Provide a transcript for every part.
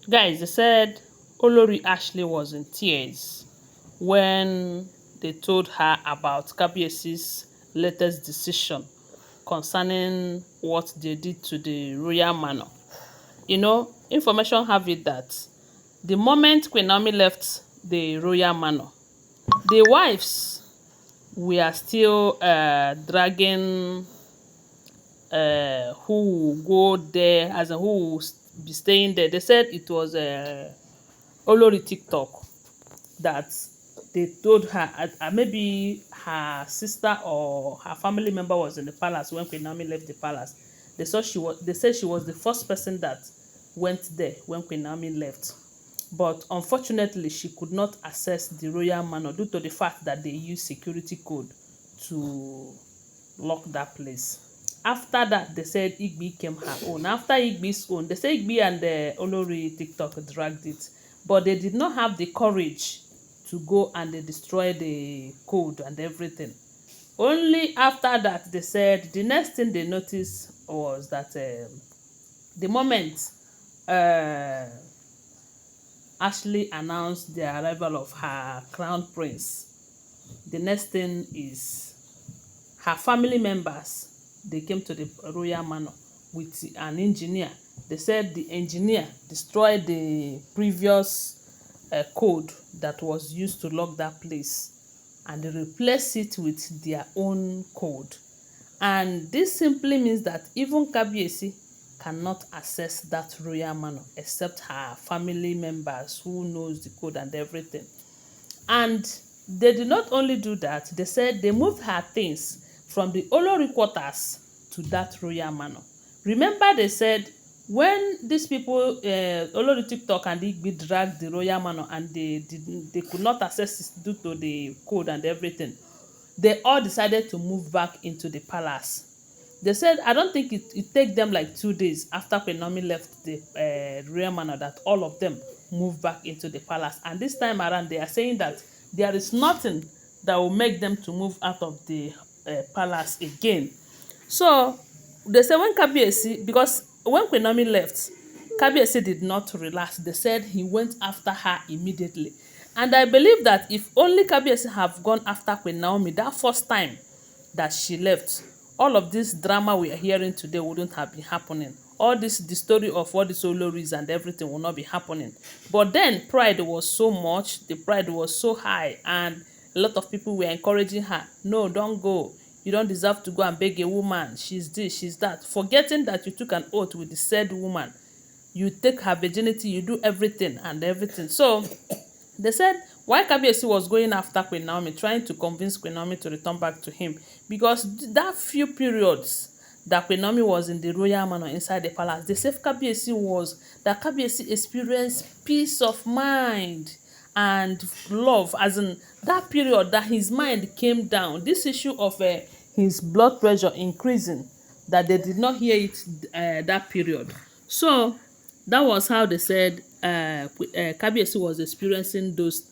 Guys, they said Olori Ashley was in tears when they told her about Kabiesi's latest decision concerning what they did to the royal manor. Information have it that the moment Queen Naomi left the royal manor, the wives were still dragging who will go there, as in who will be staying there. They said it was Olori TikTok that they told her, maybe her sister or her family member was in the palace when Queen Naomi left the palace. They said she was the first person that went there when Queen Naomi left. But unfortunately, she could not access the royal manor due to the fact that they used security code to lock that place. After that, they said Igbi came her own. After Igbi's own, they say Igbi and the Olori TikTok dragged it, but they did not have the courage to go and they destroy the code and everything. Only after that, they said the next thing they noticed was that the moment uh, Ashley announced the arrival of her crown prince, the next thing is her family members, they came to the royal manor with an engineer. They said the engineer destroyed the previous code that was used to lock that place, and they replaced it with their own code. And this simply means that even Kabiesi cannot access that royal manor except her family members who knows the code and everything. And they did not only do that, they said they moved her things from the Olori quarters to that royal manor. Remember, they said when these people, Olori TikTok and Igbi dragged the royal manor and they could not access it due to the code and everything, they all decided to move back into the palace. They said, I don't think it take them like 2 days after Queen Naomi left the royal manor that all of them moved back into the palace. And this time around, they are saying that there is nothing that will make them to move out of the palace again. So they say when Kabiyesi, because when Queen Naomi left, Kabiyesi did not relax. They said he went after her immediately. And I believe that if only Kabiyesi have gone after Queen Naomi that first time that she left, all of this drama we are hearing today wouldn't have been happening. All this, the story of all these Olories and everything will not be happening. But then pride was so much, the pride was so high, and a lot of people were encouraging her. No, don't go. You don't deserve to go and beg a woman. She's this, she's that. Forgetting that you took an oath with the said woman. You take her virginity, you do everything and everything. So they said why Kabiyesi was going after Queen Naomi, trying to convince Queen Naomi to return back to him, because that few periods that Queen Naomi was in the royal manor inside the palace, the safe Kabiyesi was that Kabiyesi experienced peace of mind and love, as in that period that his mind came down. This issue of his blood pressure increasing, that they did not hear it that period. So that was how they said Kabiyesi was experiencing those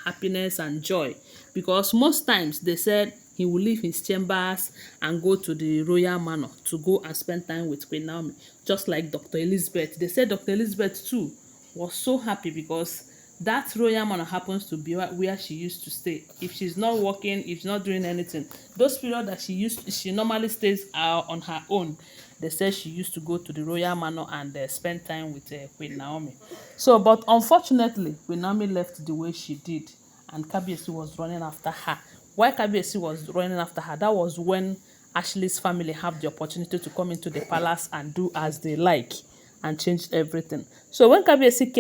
happiness and joy, because most times they said he will leave his chambers and go to the royal manor to go and spend time with Queen Naomi, just like Dr. Elizabeth. They said Dr. Elizabeth too was so happy because that royal manor happens to be where she used to stay. If she's not working, if she's not doing anything, those periods that she normally stays on her own, they said she used to go to the royal manor and spend time with Queen Naomi. So, but unfortunately, Queen Naomi left the way she did, and Kabiyesi was running after her. Why Kabiyesi was running after her? That was when Ashley's family have the opportunity to come into the palace and do as they like and changed everything. So when Kabiyesi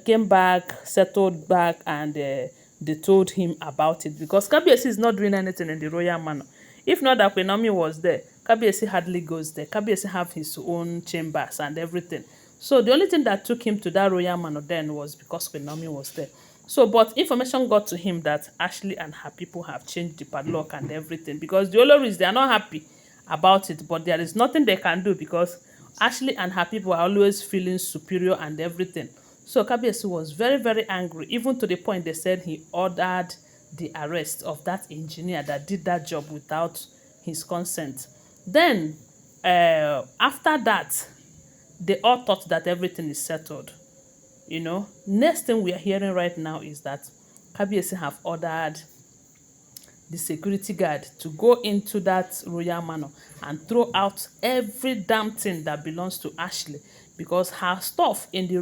came back, settled back, and they told him about it, because Kabiyesi is not doing anything in the royal manor. If not that Queen Naomi was there, Kabiyesi hardly goes there. Kabiyesi have his own chambers and everything. So the only thing that took him to that royal manor then was because Queen Naomi was there. So, but information got to him that Ashley and her people have changed the padlock and everything, because the Olories, they are not happy about it, but there is nothing they can do because Ashley and her people are always feeling superior and everything. So Kabiyesi was very, very angry, even to the point they said he ordered the arrest of that engineer that did that job without his consent. Then, after that, they all thought that everything is settled. Next thing we are hearing right now is that Kabiyesi have ordered the security guard to go into that royal manor and throw out every damn thing that belongs to Ashley, because her stuff in the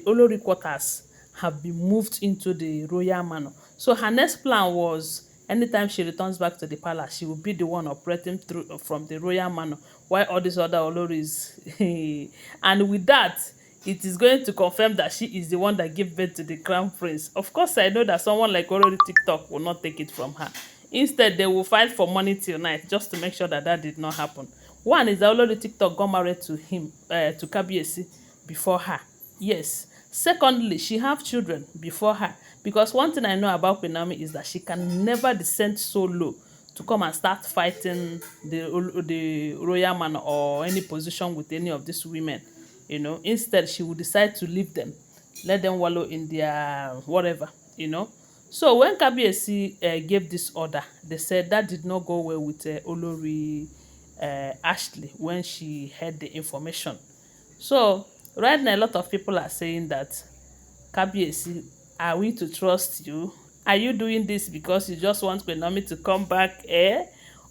Olori quarters have been moved into the royal manor. So her next plan was, anytime she returns back to the palace, she will be the one operating through from the royal manor, while all these other Oloris and with that, it is going to confirm that she is the one that gave birth to the crown prince. Of course, I know that someone like Olori TikTok will not take it from her. Instead, they will fight for money till night just to make sure that that did not happen. One is that Olori TikTok got married to him, to Kabiyesi, before her. Yes. Secondly, she have children before her. Because one thing I know about Queen Naomi is that she can never descend so low to come and start fighting the royal manor or any position with any of these women. Instead, she would decide to leave them, let them wallow in their whatever. So when Kabiyesi gave this order, they said that did not go well with Olori Ashley when she heard the information. So right now, a lot of people are saying that, Kabiyesi, are we to trust you? Are you doing this because you just want Queen Naomi to come back,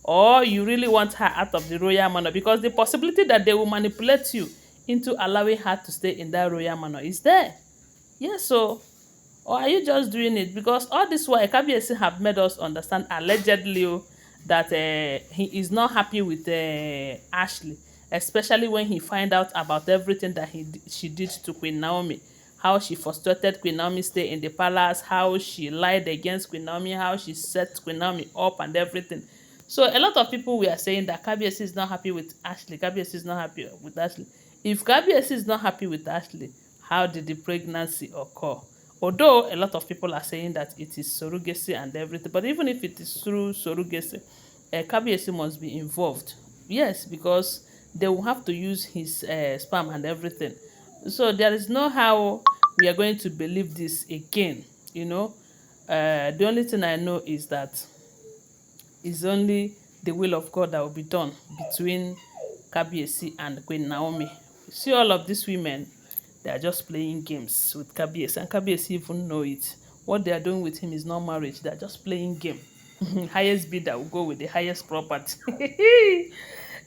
or you really want her out of the royal manor? Because the possibility that they will manipulate you into allowing her to stay in that royal manor is there. Yes, so, or are you just doing it because all this while Kabiyesi have made us understand allegedly, that he is not happy with Ashley, especially when he find out about everything that she did to Queen Naomi, how she frustrated Queen Naomi stay in the palace, how she lied against Queen Naomi, how she set Queen Naomi up and everything. So a lot of people were saying that Kabiyesi is not happy with Ashley. Kabiyesi is not happy with Ashley. If Kabiyesi is not happy with Ashley, how did the pregnancy occur? Although a lot of people are saying that it is surrogacy and everything, but even if it is through surrogacy, Kabiyesi must be involved. Yes, because they will have to use his sperm and everything. So there is no how we are going to believe this again. The only thing I know is that it's only the will of God that will be done between Kabiyesi and Queen Naomi. See all of these women, they are just playing games with Kabiyesi, and Kabiyesi even know it. What they are doing with him is not marriage, they are just playing game. Highest bidder will go with the highest property.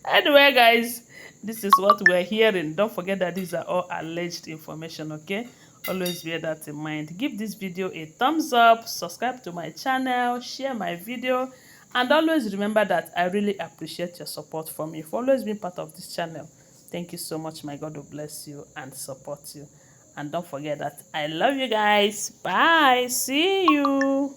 Anyway, guys, this is what we're hearing. Don't forget that these are all alleged information, okay? Always bear that in mind. Give this video a thumbs up, subscribe to my channel, share my video, and always remember that I really appreciate your support from me for always being part of this channel. Thank you so much. My God will bless you and support you. And don't forget that I love you guys. Bye. See you.